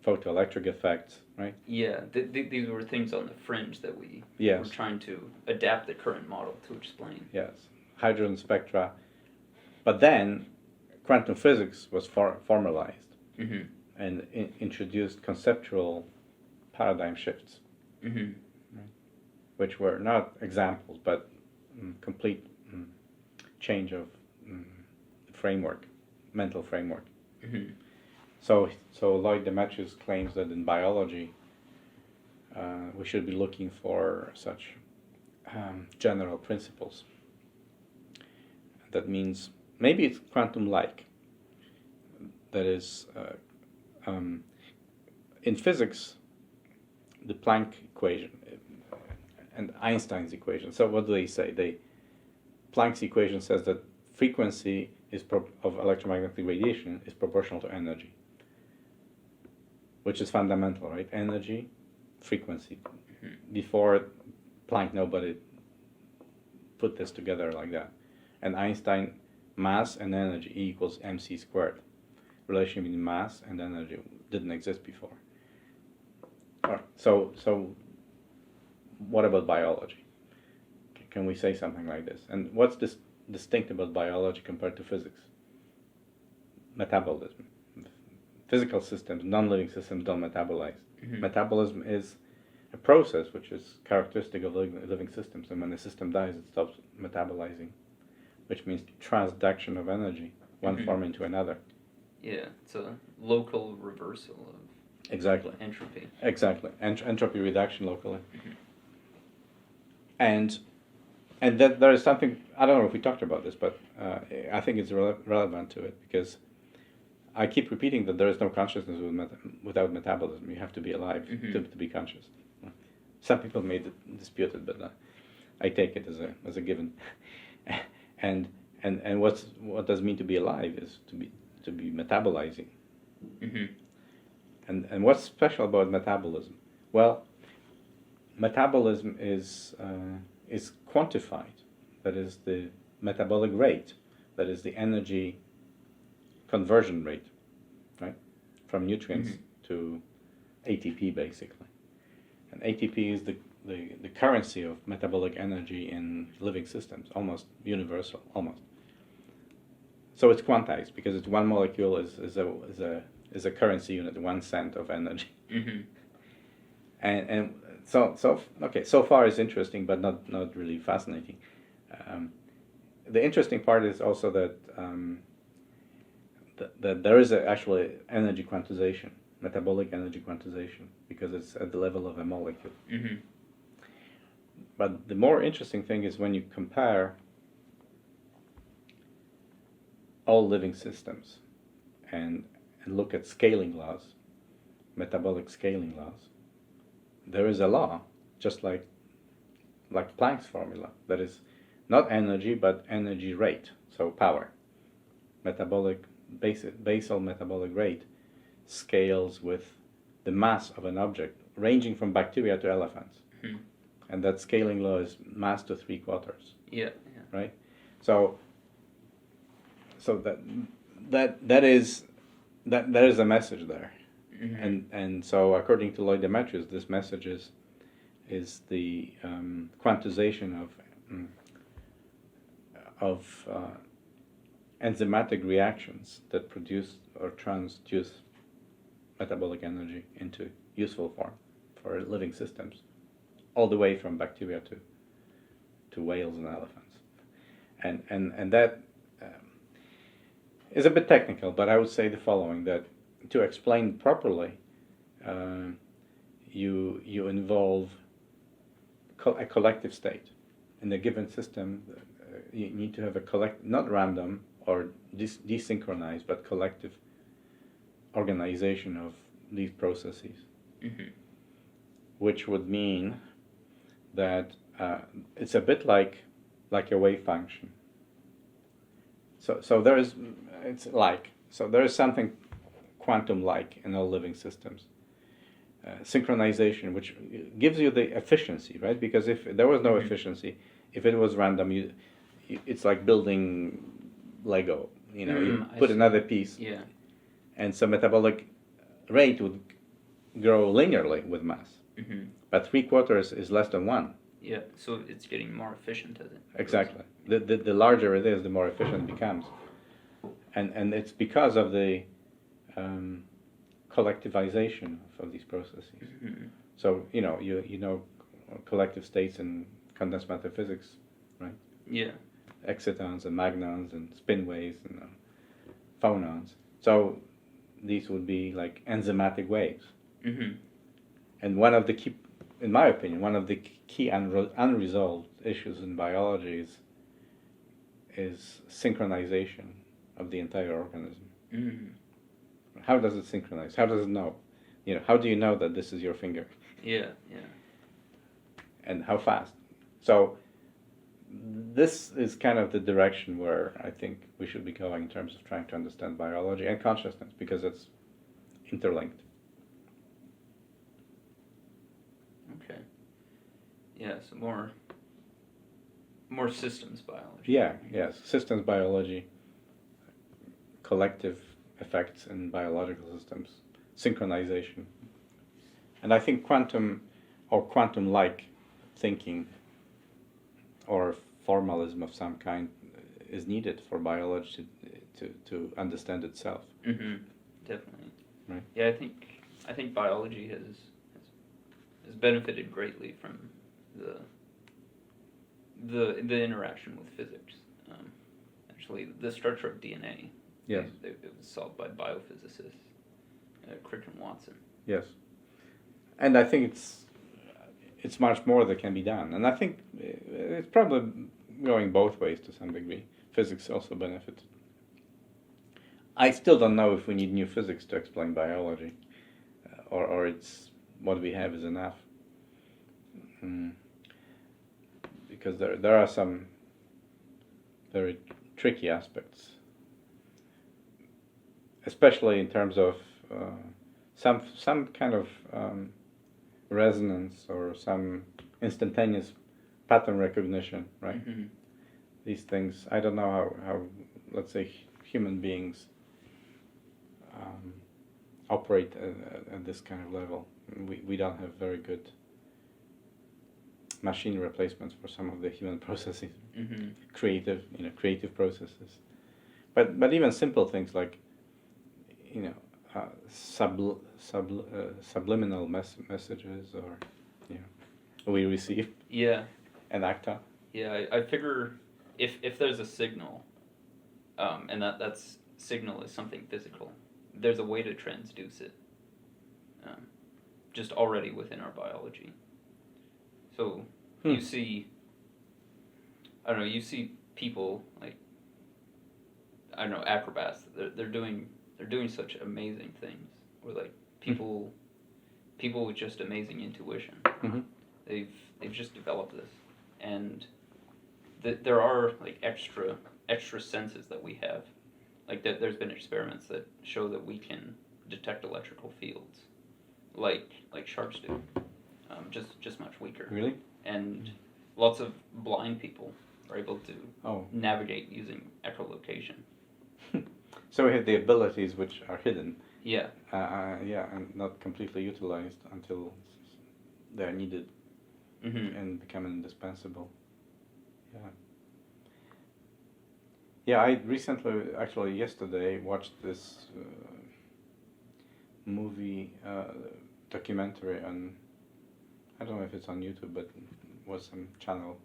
photoelectric effects, right? Yeah, these were things on the fringe that we Yes. were trying to adapt the current model to explain. Yes, hydrogen spectra. But then quantum physics was formalized and introduced conceptual paradigm shifts, right? Which were not examples, but complete change of framework, mental framework. So Lloyd Demetrius claims that in biology we should be looking for such general principles. That means maybe it's quantum-like. That is, in physics, the Planck equation and Einstein's equation. So what do they say? Planck's equation says that frequency of electromagnetic radiation is proportional to energy, which is fundamental, right? Energy, frequency. Before Planck, nobody put this together like that. And Einstein, mass and energy equals mc squared. Relation between mass and energy didn't exist before. So what about biology? Can we say something like this? And what's distinct about biology compared to physics? Metabolism. Physical systems, non-living systems don't metabolize. Metabolism is a process which is characteristic of living systems, and when the system dies, it stops metabolizing, which means transduction of energy, one form into another. Yeah, it's a local reversal of entropy. Exactly, entropy reduction locally. And that there is something, I don't know if we talked about this, but I think it's relevant to it, because I keep repeating that there is no consciousness without metabolism. You have to be alive to be conscious. Some people may dispute it, but I take it as a given. And what does it mean to be alive is to be metabolizing. And what's special about metabolism? Well, metabolism is quantified. That is the metabolic rate. That is the energy conversion rate, right? From nutrients to ATP, basically. And ATP is the currency of metabolic energy in living systems, almost universal, almost. So it's quantized because it's one molecule is a currency unit, 1 cent of energy. And so far it's interesting, but not really fascinating. The interesting part is also that that there is actually energy quantization, metabolic energy quantization, because it's at the level of a molecule. But the more interesting thing is when you compare all living systems and look at scaling laws, metabolic scaling laws, there is a law, just like Planck's formula, that is not energy, but energy rate, so power. Basal metabolic rate scales with the mass of an object, ranging from bacteria to elephants. And that scaling law is mass to 3/4. Yeah. Right? So that is a message there. And so according to Lloyd Demetrius, this message is the quantization of enzymatic reactions that produce or transduce metabolic energy into useful form for living systems, all the way from bacteria to whales and elephants. And that is a bit technical, but I would say the following, that to explain properly, you involve a collective state. in a given system, you need to have a not random or desynchronized, but collective organization of these processes, which would mean that it's a bit like a wave function. So there is there is something quantum-like in all living systems. Synchronization, which gives you the efficiency, right? Because if there was no efficiency, if it was random, it's like building Lego. You put another piece, and so metabolic rate would grow linearly with mass. But 3/4 is less than 1. Yeah, so it's getting more efficient as it grows. Exactly. The larger it is, the more efficient it becomes, and it's because of the collectivization of these processes. So you know collective states in condensed matter physics, right? Yeah. Excitons and magnons and spin waves and phonons. So these would be like enzymatic waves. And one of the key, in my opinion, one of the key unresolved issues in biology is synchronization of the entire organism. How does it synchronize? How does it know? How do you know that this is your finger? Yeah. And how fast? So this is kind of the direction where I think we should be going in terms of trying to understand biology and consciousness, because it's interlinked. Okay. Yeah, so more systems biology. Yes. Systems biology, collective effects in biological systems, synchronization. And I think quantum or quantum-like thinking or formalism of some kind is needed for biology to understand itself. Definitely. Right. Yeah, I think biology has benefited greatly from the interaction with physics. Actually, the structure of DNA. Yes. It was solved by biophysicists, Crick and Watson. Yes. And I think it's much more that can be done. And I think it's probably going both ways to some degree. Physics also benefits. I still don't know if we need new physics to explain biology, or it's what we have is enough. Because there are some very tricky aspects, especially in terms of some kind of resonance or some instantaneous pattern recognition, right? These things, I don't know how let's say, human beings operate at this kind of level. We don't have very good machine replacements for some of the human processes, creative processes. But even simple things like, subliminal messages, or we receive. Yeah. An actor. Yeah, I figure if there's a signal, and that's signal is something physical, there's a way to transduce it, just already within our biology. So you see, I don't know, you see people like, I don't know, acrobats. They're doing such amazing things. Or like people with just amazing intuition. They've just developed this, and there are like extra senses that we have. Like there's been experiments that show that we can detect electrical fields, like sharks do, just much weaker. Really? And lots of blind people are able to navigate using echolocation. So we have the abilities which are hidden. Yeah. And not completely utilized until they're needed and become indispensable. Yeah. Yeah, I recently, actually yesterday, watched this movie, documentary on, I don't know if it's on YouTube, but it was some channel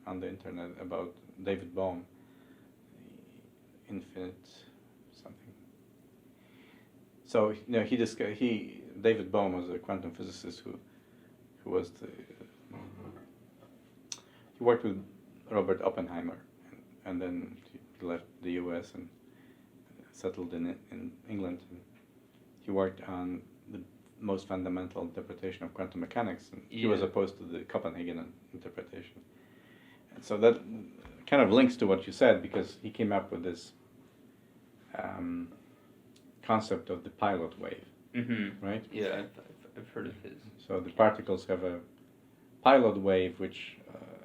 on the internet about David Bohm, Infinite something. So David Bohm was a quantum physicist who was he worked with Robert Oppenheimer, and then he left the U.S. and settled in England. And he worked on the most fundamental interpretation of quantum mechanics, and he was opposed to the Copenhagen interpretation. And so that kind of links to what you said, because he came up with this concept of the pilot wave, right? Yeah, I've heard of his. So the particles have a pilot wave, which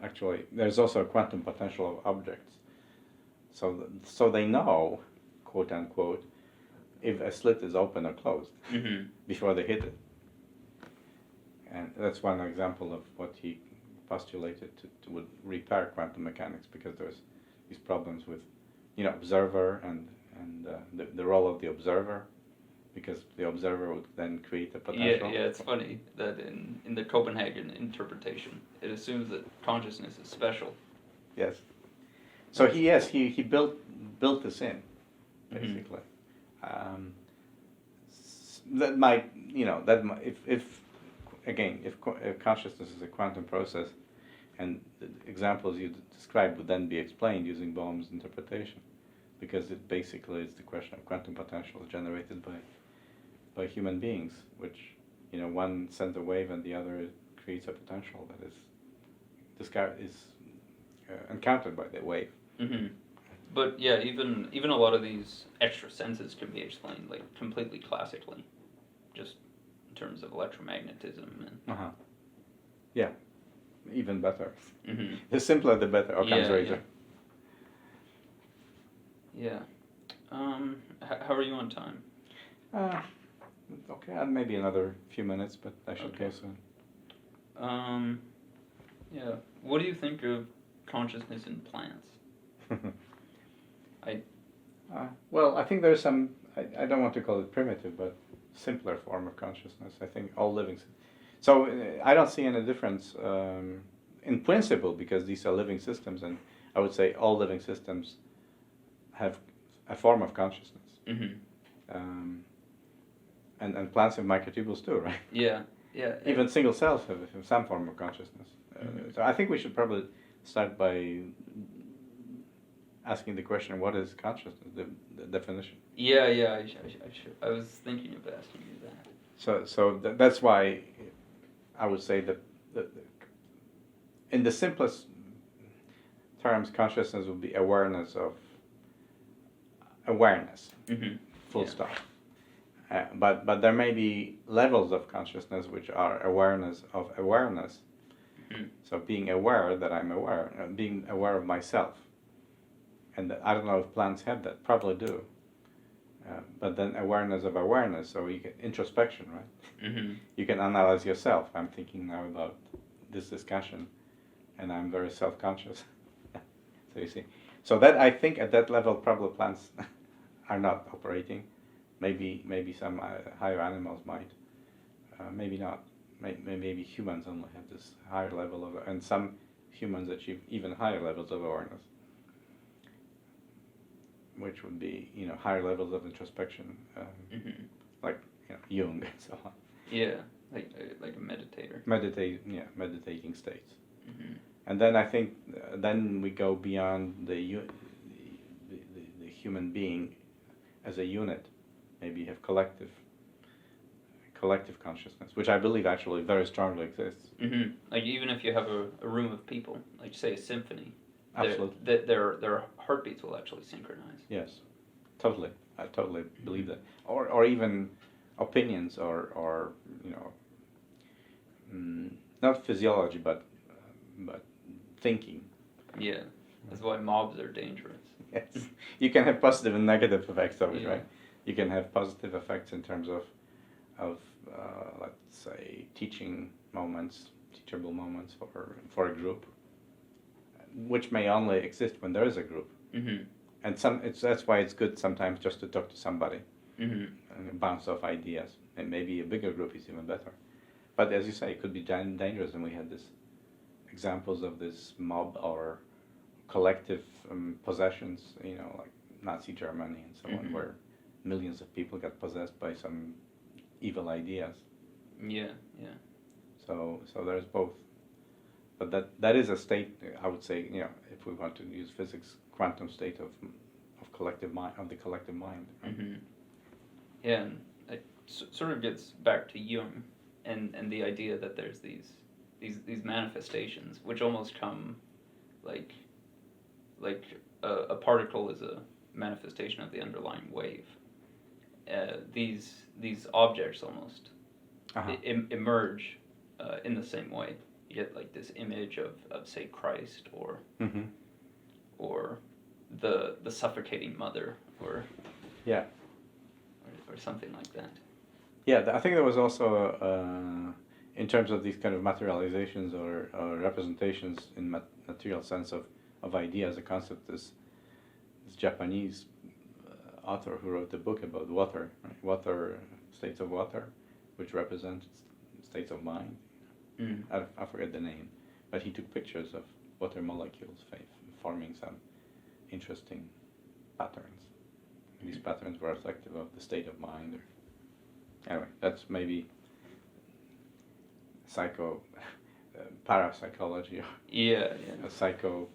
actually there's also a quantum potential of objects. So they know, quote unquote, if a slit is open or closed before they hit it. And that's one example of what he postulated to would repair quantum mechanics, because there's these problems with, observer and the role of the observer, because the observer would then create a potential. Yeah, it's funny that in the Copenhagen interpretation, it assumes that consciousness is special. Yes. So he built this in, basically. That might, if consciousness is a quantum process, and the examples you described would then be explained using Bohm's interpretation, because it basically is the question of quantum potential generated by human beings, which, one sends a wave and the other creates a potential that is encountered by the wave. But yeah, even a lot of these extra senses can be explained like completely classically, just in terms of electromagnetism and. Yeah, even better. The simpler, the better. Occam's razor. Yeah. How are you on time? Okay, maybe another few minutes, but I should go soon. Yeah. What do you think of consciousness in plants? Well, I think there's some, I don't want to call it primitive, but simpler form of consciousness. I think all living. So I don't see any difference in principle, because these are living systems, and I would say all living systems have a form of consciousness. And plants have microtubules too, right? Yeah. Even single cells have some form of consciousness. So I think we should probably start by asking the question, what is consciousness, the definition? Yeah, I was thinking of asking you that. So that's why I would say that in the simplest terms, consciousness would be awareness of awareness, full stop. But there may be levels of consciousness which are awareness of awareness. So being aware that I'm aware, being aware of myself. And I don't know if plants have that, probably do. But then awareness of awareness, so you get introspection, right? You can analyze yourself. I'm thinking now about this discussion, and I'm very self-conscious. So you see. So that, I think at that level, probably plants are not operating. Maybe some higher animals might. Maybe not. Maybe humans only have this higher level of, and some humans achieve even higher levels of awareness, which would be, higher levels of introspection, like Jung and so on. Yeah, like a meditator. Meditating states. And then I think then we go beyond the human being as a unit. Maybe you have collective consciousness, which I believe actually very strongly exists. Like even if you have a room of people, like say a symphony, absolutely, their heartbeats will actually synchronize. Yes, totally. I totally believe that. Or even opinions, or not physiology, but thinking. Yeah, that's why mobs are dangerous. Yes, you can have positive and negative effects of it, right? You can have positive effects in terms of let's say teachable moments for a group, which may only exist when there is a group. And that's why it's good sometimes just to talk to somebody and bounce off ideas. And maybe a bigger group is even better. But as you say, it could be dangerous, and we had this examples of this mob or collective possessions, like Nazi Germany and so on, where millions of people got possessed by some evil ideas. Yeah. So there's both But that is a state, I would say, if we want to use physics, quantum state of collective mind, of the collective mind. Mm-hmm. Yeah, and it sort of gets back to Jung and the idea that there's these manifestations which almost come like a particle is a manifestation of the underlying wave. These objects almost emerge in the same way. You get like this image of say Christ or Mm-hmm. or the suffocating mother or Yeah. or something like that. Yeah, I think there was also, in terms of these kind of materializations or representations in material sense of ideas, a concept, this Japanese author who wrote the book about water, right? Water, states of water, which represent states of mind. Mm. I forget the name, but he took pictures of water molecules forming some interesting patterns. These patterns were reflective of the state of mind. Anyway, that's maybe parapsychology or Yeah. psycho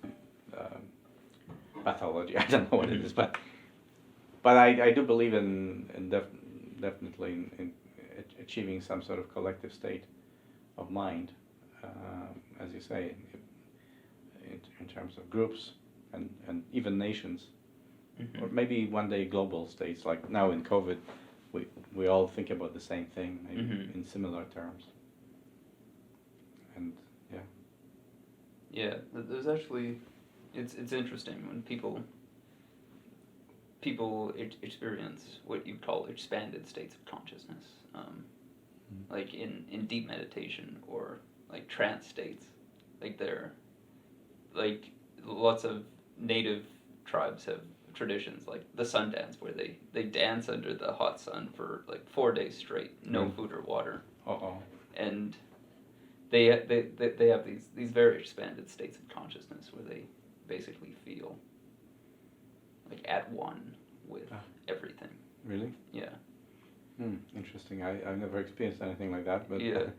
pathology. I don't know what it is, but I do believe in definitely in achieving some sort of collective state of mind, as you say, in terms of groups and even nations, or maybe one day global states. Like now in COVID, we all think about the same thing, maybe in similar terms. And Yeah, there's actually, it's interesting when people experience what you call expanded states of consciousness, like in deep meditation or like trance states. Like like lots of native tribes have traditions like the sun dance where they dance under the hot sun for like 4 days straight, no food or water. And they have these very expanded states of consciousness where they basically feel like at one with everything. Really? Yeah. Interesting. I've never experienced anything like that, but yeah.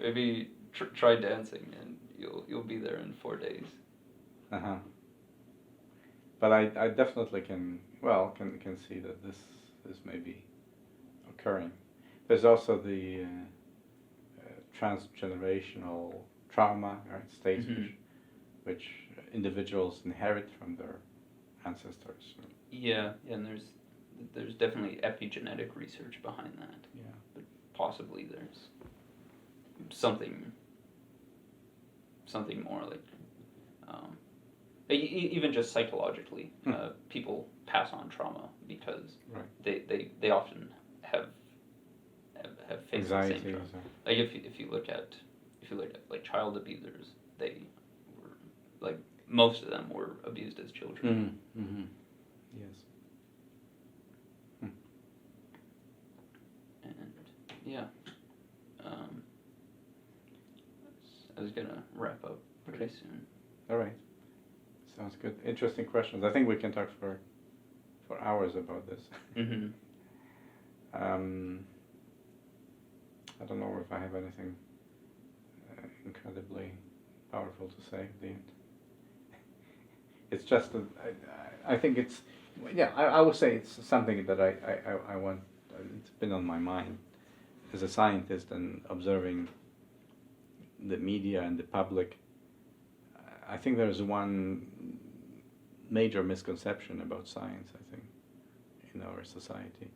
Maybe try dancing and you'll be there in 4 days. But I definitely can see that this is maybe occurring. There's also the transgenerational trauma, right? States which individuals inherit from their ancestors. Yeah, and there's definitely epigenetic research behind that. Yeah. But possibly there's something more like even just psychologically, people pass on trauma because they often have faced the same trauma. Like if you look at like child abusers, they were like most of them were abused as children. Yes. And yeah, I was gonna wrap up pretty soon. All right. Sounds good. Interesting questions. I think we can talk for hours about this. I don't know if I have anything incredibly powerful to say at the end. It's just that I think it's, I would say it's something that I want, it's been on my mind as a scientist and observing the media and the public. I think there's one major misconception about science, I think, in our society.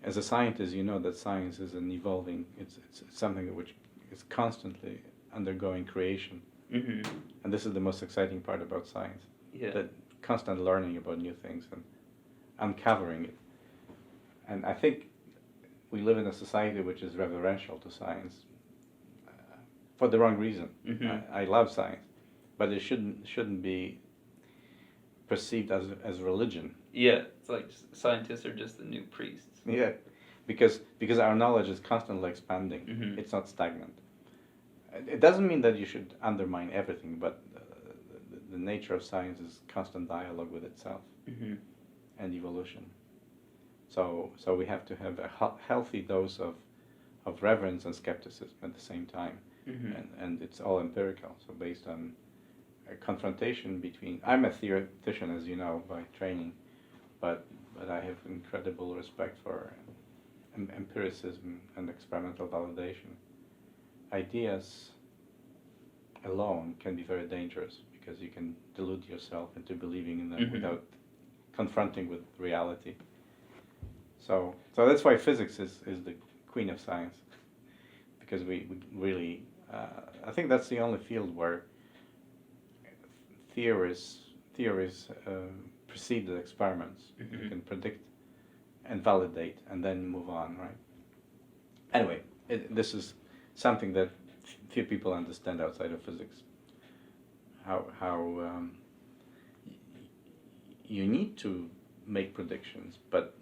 As a scientist, you know that science is an evolving, it's something which is constantly undergoing creation. And this is the most exciting part about science. Yeah. That constant learning about new things and uncovering it. And I think we live in a society which is reverential to science for the wrong reason. I love science, but it shouldn't be perceived as religion. Yeah, it's like scientists are just the new priests. Yeah, because our knowledge is constantly expanding. It's not stagnant. It doesn't mean that you should undermine everything, but the nature of science is constant dialogue with itself and evolution. So we have to have a healthy dose of reverence and skepticism at the same time. and it's all empirical. So based on a confrontation between, I'm a theoretician, as you know, by training, but I have incredible respect for empiricism and experimental validation. Ideas alone can be very dangerous because you can delude yourself into believing in them without confronting with reality. So that's why physics is the queen of science, because we really, I think that's the only field where theories precede the experiments. You can predict and validate and then move on, right? Anyway, this is something that few people understand outside of physics. How you need to make predictions, but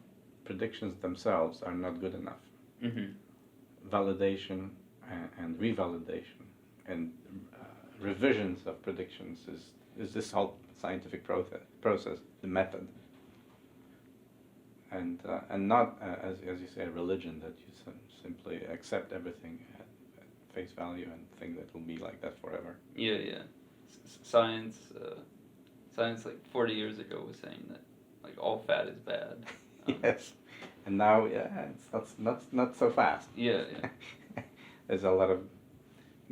predictions themselves are not good enough. Validation and revalidation and revisions of predictions is this whole scientific process, the method, and not as you say, a religion that you simply accept everything at face value and think that will be like that forever. Yeah. Science like 40 years ago was saying that like all fat is bad. Yes, and now it's not so fast. Yeah. There's a lot of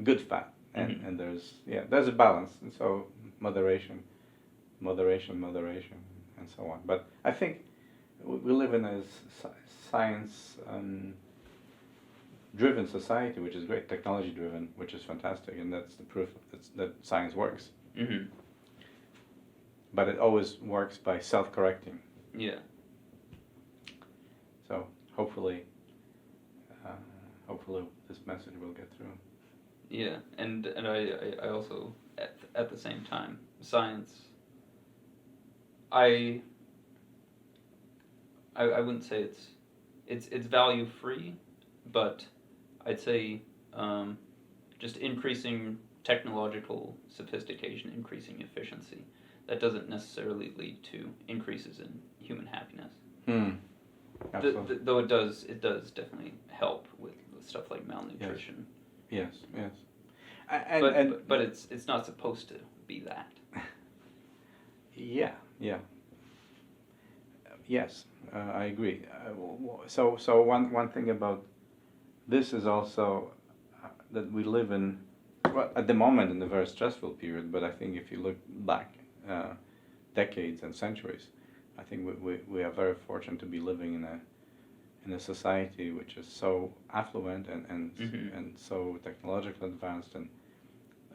good fat, and there's a balance, and so moderation, and so on. But I think we live in a science driven society, which is great, technology driven, which is fantastic, and that's the proof that science works. But it always works by self-correcting. Yeah. So hopefully this message will get through. Yeah, and I also at the same time, science. I wouldn't say it's value free, but I'd say just increasing technological sophistication, increasing efficiency, that doesn't necessarily lead to increases in human happiness. Though it does definitely help with stuff like malnutrition. Yes. But it's not supposed to be that. Yeah. Yes, I agree. So one thing about this is also that we live in, well, at the moment in a very stressful period, but I think if you look back decades and centuries, I think we are very fortunate to be living in a society which is so affluent and so technologically advanced, and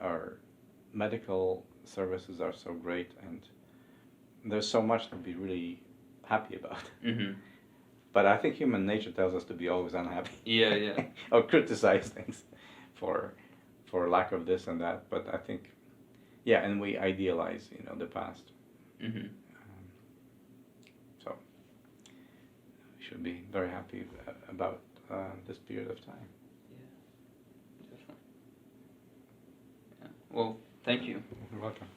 our medical services are so great, and there's so much to be really happy about. But I think human nature tells us to be always unhappy. Yeah. Or criticize things for lack of this and that. But I think, and we idealize, the past. So we should be very happy about this period of time. Yeah, definitely. Yeah. Well, thank you. You're welcome.